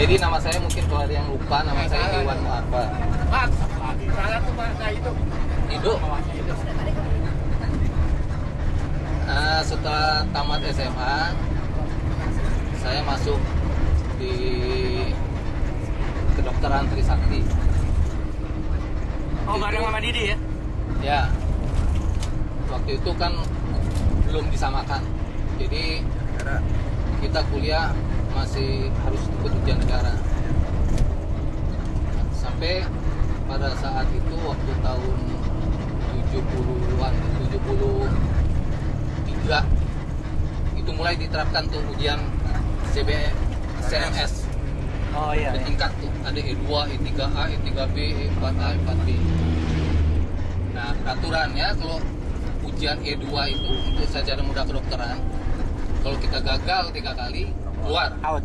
Jadi nama saya mungkin kalau ada yang lupa, nama saya Iwan Muarfa. Pak, saya tuh bahasa Ido. Setelah tamat SMA, saya masuk di kedokteran Trisakti. Oh, bareng sama Didi ya? Ya, waktu itu kan belum disamakan. Jadi kita kuliah masih harus ikut ujian negara. Sampai pada saat itu waktu tahun 70-an, 73 itu mulai diterapkan tuh ujian CMS. Oh iya. Ada tingkat tuh, ada E2, E3A, E3B, E4A, E4B. Nah, peraturannya kalau ujian E2 itu untuk sarjana muda kedokteran, kalau kita gagal 3 kali, keluar. Out.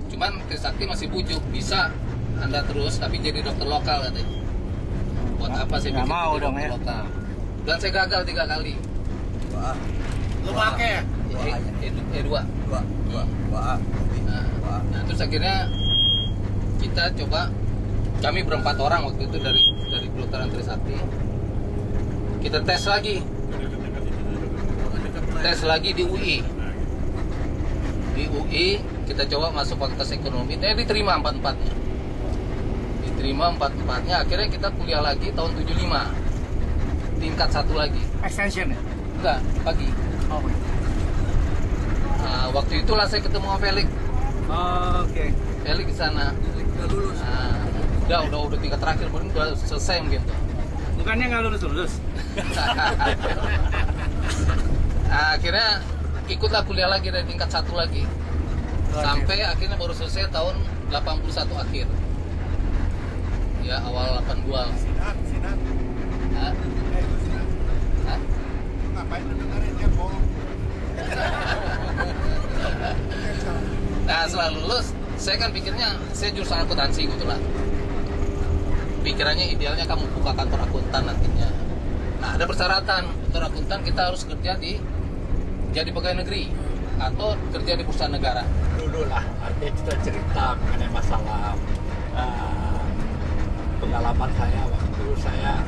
Cuman Trisakti masih bujuk, bisa Anda terus tapi jadi dokter lokal katanya. Buat apa saya Nggak bikin mau jadi dong dokter ya. lokal? Dan saya gagal 3 kali. Lu pakai? E2. Nah, terus akhirnya kita coba, kami berempat orang waktu itu dari kedokteran Trisakti. Kita tes lagi di UI. Di UI kita coba masuk fakultas ekonomi, diterima 4-4-nya. Diterima 4-4-nya, akhirnya kita kuliah lagi tahun 75. Tingkat 1 lagi. Extension ya? Enggak, pagi. Oh. Nah, waktu itulah saya ketemu sama Felix. Oh, oke. Felix di sana. Udah lulus. Nah, udah tingkat terakhir, mungkin udah selesai mungkin tuh. Bukannya nggak lulus? Nah, akhirnya ikutlah kuliah lagi dari tingkat 1 lagi. Sampai akhirnya baru selesai tahun 81 akhir. Ya, awal 82. Sinan. Hah? Hah? Ngapain lu dengerin dia bohong? Nah, setelah lulus, saya kan pikirnya, saya jurusan akuntansi kebetulan. Pikirannya idealnya kamu buka kantor akuntan nantinya. Nah, ada persyaratan. Kantor akuntan kita harus kerja jadi pegawai negeri atau kerja di perusahaan negara. Dulu lah, artinya kita cerita mengenai masalah pengalaman saya waktu saya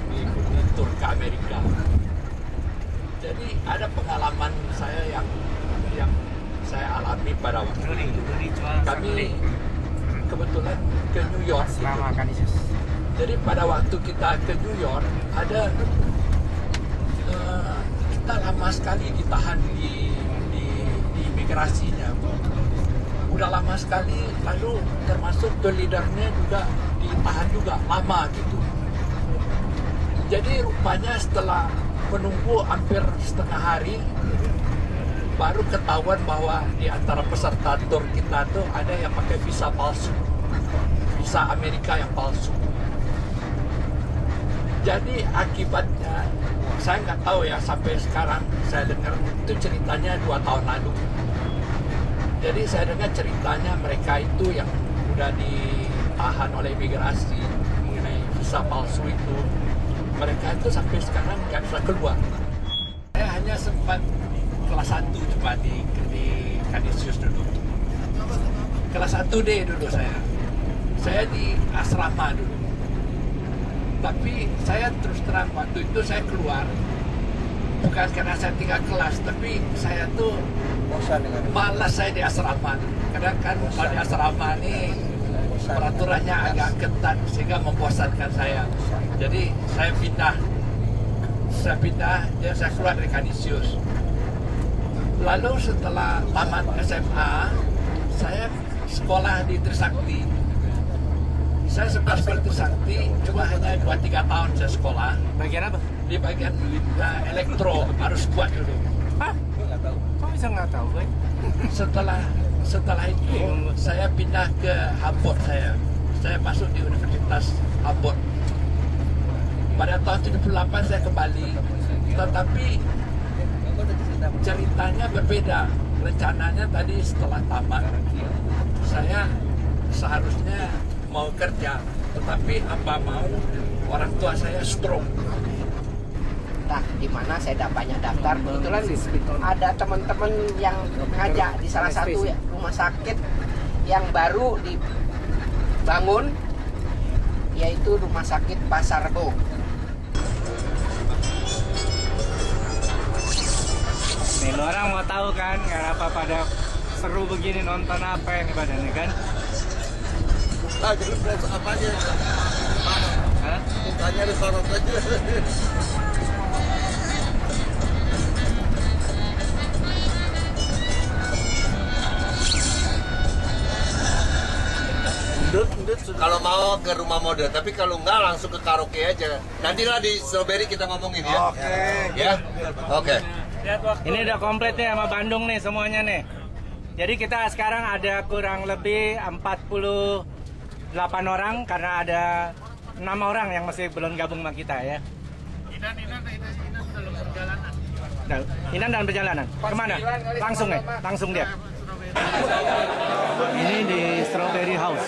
mengikuti tur ke Amerika. Jadi ada pengalaman saya yang saya alami pada waktu itu. Kami kebetulan ke New York. Jadi pada waktu kita ke New York ada kita lama sekali ditahan di imigrasinya. Udah lama sekali, lalu termasuk leadernya juga ditahan juga lama gitu. Jadi rupanya setelah menunggu hampir setengah hari, baru ketahuan bahwa di antara peserta tur kita tuh ada yang pakai visa palsu, visa Amerika yang palsu. Jadi akibatnya saya nggak tahu ya, sampai sekarang saya dengar itu ceritanya 2 tahun lalu. Jadi saya dengar ceritanya mereka itu yang udah ditahan oleh imigrasi mengenai visa palsu itu, mereka itu sampai sekarang nggak bisa keluar. Saya hanya sempat kelas 1 cuma di Kanisius dulu. Kelas 1D dulu saya di asrama dulu. Tapi saya terus terang waktu itu saya keluar bukan karena saya tinggal kelas, tapi saya tuh malas saya di asrama. Kadang kan kalau di asrama ini peraturannya agak ketat sehingga membosankan saya. Jadi saya pindah, dan saya keluar dari Kanisius. Lalu setelah tamat SMA, saya sekolah di Trisakti. Saya sempat sekolah di Trisakti, cuma hanya 2-3 tahun saya sekolah. Bagian apa? Di bagian elektro, harus kuat dulu. Hah? Kok bisa nggak tahu, Boy? Setelah itu saya pindah ke Hamburg. Saya masuk di Universitas Hamburg. Pada tahun 78 saya kembali, tetapi ceritanya berbeda. Rencananya tadi setelah tamat saya seharusnya mau kerja, tetapi apa mau, orang tua saya stroke. Nah, di mana saya banyak daftar, kebetulan ada teman-teman yang ngajak di salah satu rumah sakit yang baru dibangun, yaitu Rumah Sakit Pasar Rebo. Nih, lo orang mau tahu kan kenapa pada seru begini, nonton apa yang badannya kan? Jadi apa aja? Hah? Tanya di sorot aja. Kalau mau ke rumah mode, tapi kalau enggak langsung ke karaoke aja. Nantilah di Strawberry kita ngomongin ya. Oke. Ya. Oke. Ini udah komplit nih sama Bandung nih semuanya nih. Jadi kita sekarang ada kurang lebih 48 orang karena ada 6 orang yang masih belum gabung sama kita ya. Inan dalam perjalanan. Inan dalam perjalanan. Kemana? Langsung nih, langsung dia. Ini di Strawberry House.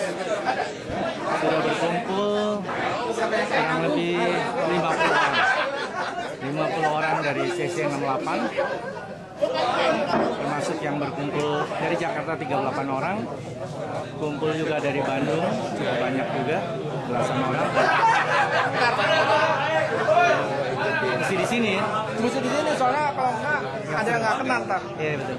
Sudah berkumpul kurang lebih 50 orang. 50 orang dari CC 68. Termasuk yang berkumpul dari Jakarta 38 orang. Kumpul juga dari Bandung, cukup banyak juga, belasan orang. Mesti di sini. Mesti di sini soalnya kalau enggak ada yang nggak kenal ntar. Iya betul.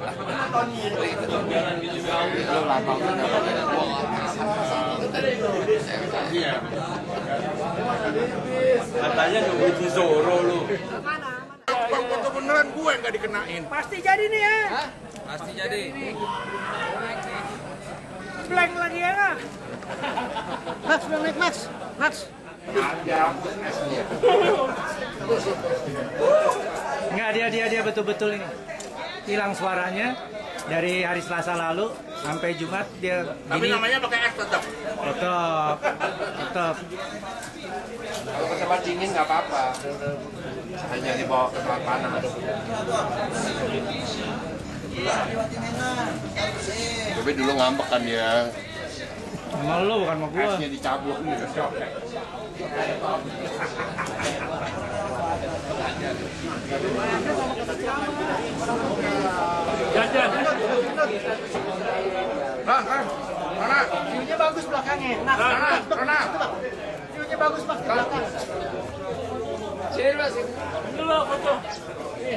Katanya nunggu di Zoro lu. Foto beneran gue nggak dikenain. Pasti jadi nih ya. Hah? Pasti jadi. Blank lagi ya nggak? Max, udah naik Max. Max. Enggak, dia betul-betul ini hilang suaranya dari hari Selasa lalu sampai Jumat dia Tapi gini. namanya pakai X tetap. Tetap. Kalau ke tempat dingin nggak apa-apa. Hanya dibawa ke tempat panas. Tapi dulu ngambek kan ya. Sama lo bukan sama gua. Esnya dicabut gitu. Jajan. Mana? View-nya bagus belakangnya. Nah, mana? View-nya bagus Mas di belakang. Sini Mas. Dulu foto. Sini.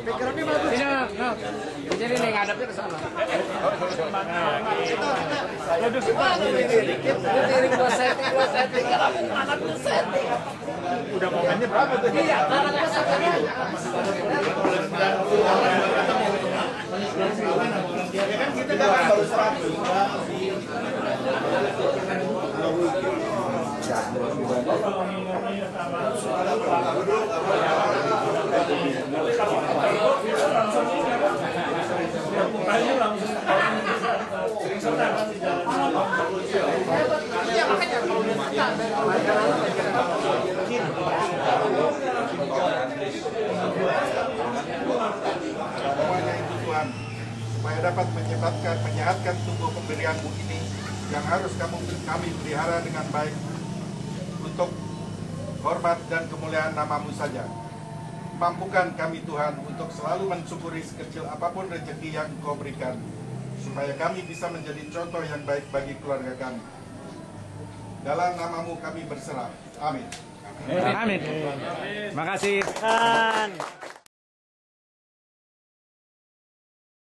Background-nya bagus. Sini nih ngadepnya ke sana. Diri gua setting. Anak gua setting. Udah momennya berapa tuh? Iya, anak gua setting. Kita kan baru 100. Semuanya itu Tuhan, supaya dapat menyehatkan tubuh pemberianmu ini yang harus kami pelihara dengan baik untuk hormat dan kemuliaan namamu saja. Mampukan kami Tuhan untuk selalu mensyukuri sekecil apapun rezeki yang Kau berikan, supaya kami bisa menjadi contoh yang baik bagi keluarga kami. Dalam namamu kami berserah. Amin. Amin. Makasih.